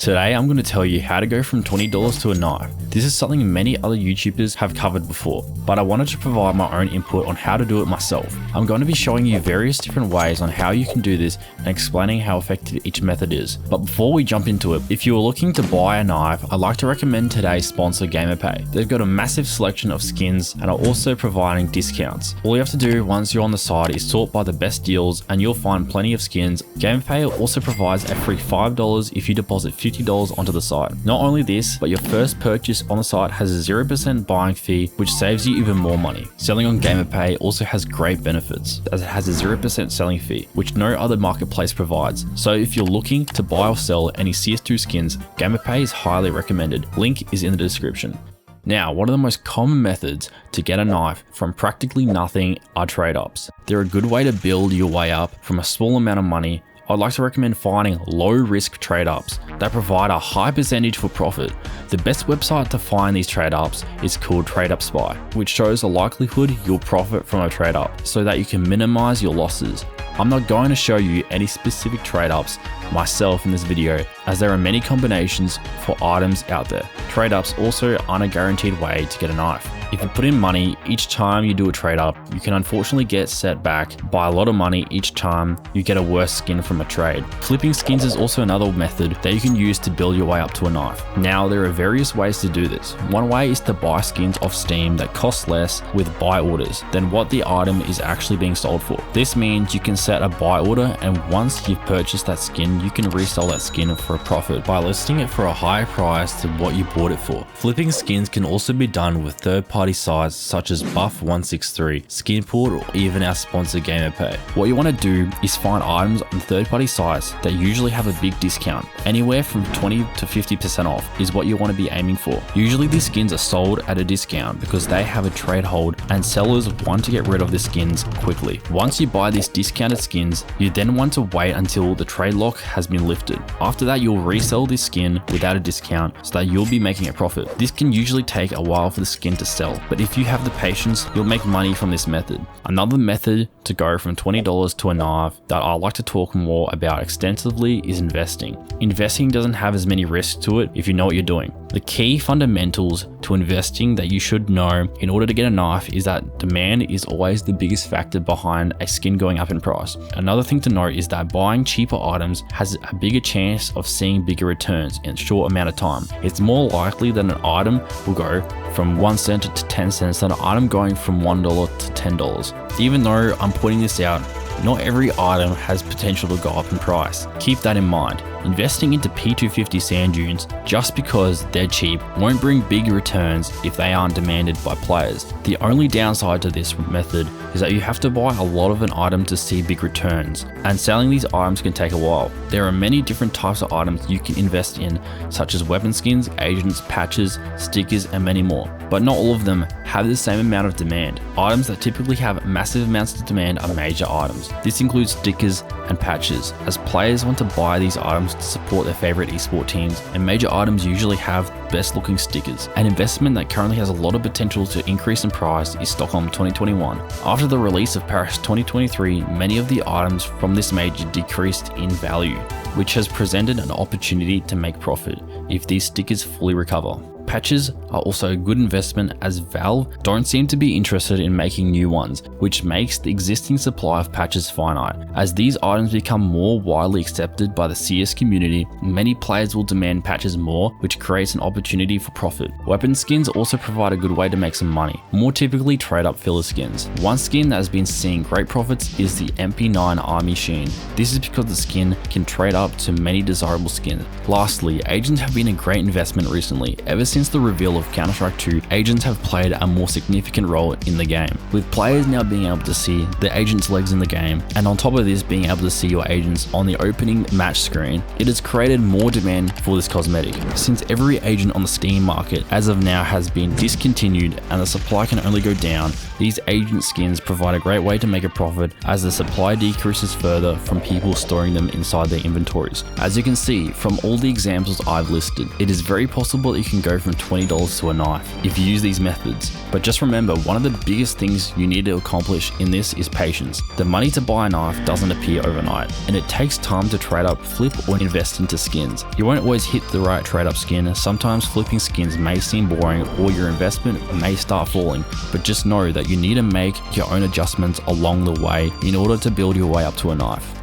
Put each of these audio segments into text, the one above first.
Today I'm going to tell you how to go from $20 to a knife. This is something many other YouTubers have covered before, but I wanted to provide my own input on how to do it myself. I'm going to be showing you various different ways on how you can do this and explaining how effective each method is. But before we jump into it, if you are looking to buy a knife, I'd like to recommend today's sponsor GamerPay. They've got a massive selection of skins and are also providing discounts. All you have to do once you're on the site is sort by the best deals and you'll find plenty of skins. GamerPay also provides a free $5 if you deposit $50 onto the site. Not only this, but your first purchase on the site has a 0% buying fee, which saves you even more money. Selling on GamerPay also has great benefits, as it has a 0% selling fee, which no other marketplace provides. So if you're looking to buy or sell any CS2 skins, GamerPay is highly recommended. Link is in the description. Now, one of the most common methods to get a knife from practically nothing are trade-ups. They're a good way to build your way up from a small amount of money. I'd like to recommend finding low-risk trade-ups that provide a high percentage for profit. The best website to find these trade-ups is called Tradeups, which shows the likelihood you'll profit from a trade-up so that you can minimize your losses. I'm not going to show you any specific trade-ups myself in this video, as there are many combinations for items out there. Trade-ups also aren't a guaranteed way to get a knife. If you put in money each time you do a trade up, you can unfortunately get set back by a lot of money each time you get a worse skin from a trade. Flipping skins is also another method that you can use to build your way up to a knife. Now, there are various ways to do this. One way is to buy skins off Steam that cost less with buy orders than what the item is actually being sold for. This means you can set a buy order, and once you've purchased that skin, you can resell that skin for a profit by listing it for a higher price than what you bought it for. Flipping skins can also be done with third-party sites such as Buff163, Skinport, or even our sponsor GamerPay. What you want to do is find items on third-party sites that usually have a big discount. Anywhere from 20 to 50% off is what you want to be aiming for. Usually these skins are sold at a discount because they have a trade hold and sellers want to get rid of the skins quickly. Once you buy these discounted skins, you then want to wait until the trade lock has been lifted. After that, you'll resell this skin without a discount so that you'll be making a profit. This can usually take a while for the skin to sell, but if you have the patience, you'll make money from this method. Another method to go from $20 to a knife that I like to talk more about extensively is investing. Investing doesn't have as many risks to it if you know what you're doing. The key fundamentals to investing that you should know in order to get a knife is that demand is always the biggest factor behind a skin going up in price. Another thing to note is that buying cheaper items has a bigger chance of seeing bigger returns in a short amount of time. It's more likely that an item will go from 1 cent to 10 cents than an item going from $1 to $10. Even though I'm pointing this out, not every item has potential to go up in price. Keep that in mind. Investing into P250 sand dunes just because they're cheap won't bring big returns if they aren't demanded by players. The only downside to this method is that you have to buy a lot of an item to see big returns, and selling these items can take a while. There are many different types of items you can invest in, such as weapon skins, agents, patches, stickers, and many more. But not all of them have the same amount of demand. Items that typically have massive amounts of demand are major items. This includes stickers and patches, as players want to buy these items to support their favorite esport teams, and major items usually have best looking stickers. An investment that currently has a lot of potential to increase in price is Stockholm 2021. After the release of Paris 2023, many of the items from this major decreased in value, which has presented an opportunity to make profit if these stickers fully recover. Patches are also a good investment, as Valve don't seem to be interested in making new ones, which makes the existing supply of patches finite. As these items become more widely accepted by the CS community, many players will demand patches more, which creates an opportunity for profit. Weapon skins also provide a good way to make some money, more typically trade up filler skins. One skin that has been seeing great profits is the MP9 Army Sheen. This is because the skin can trade up to many desirable skins. Lastly, agents have been a great investment recently. Ever since the reveal of Counter-Strike 2, agents have played a more significant role in the game, with players now being able to see the agent's legs in the game, and on top of this being able to see your agents on the opening match screen. It has created more demand for this cosmetic. Since every agent on the Steam market as of now has been discontinued and the supply can only go down, these agent skins provide a great way to make a profit as the supply decreases further from people storing them inside their inventories. As you can see from all the examples I've listed, it is very possible that you can go from from $20 to a knife if you use these methods. But just remember, one of the biggest things you need to accomplish in this is patience. The money to buy a knife doesn't appear overnight, and it takes time to trade up, flip, or invest into skins. You won't always hit the right trade up skin. Sometimes flipping skins may seem boring or your investment may start falling, but just know that you need to make your own adjustments along the way in order to build your way up to a knife.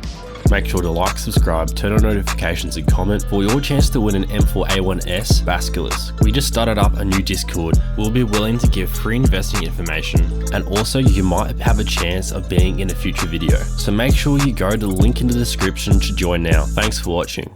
Make sure to like, subscribe, turn on notifications and comment for your chance to win an M4A1S Basculus. We just started up a new Discord. We'll be willing to give free investing information, and also you might have a chance of being in a future video. So make sure you go to the link in the description to join now. Thanks for watching.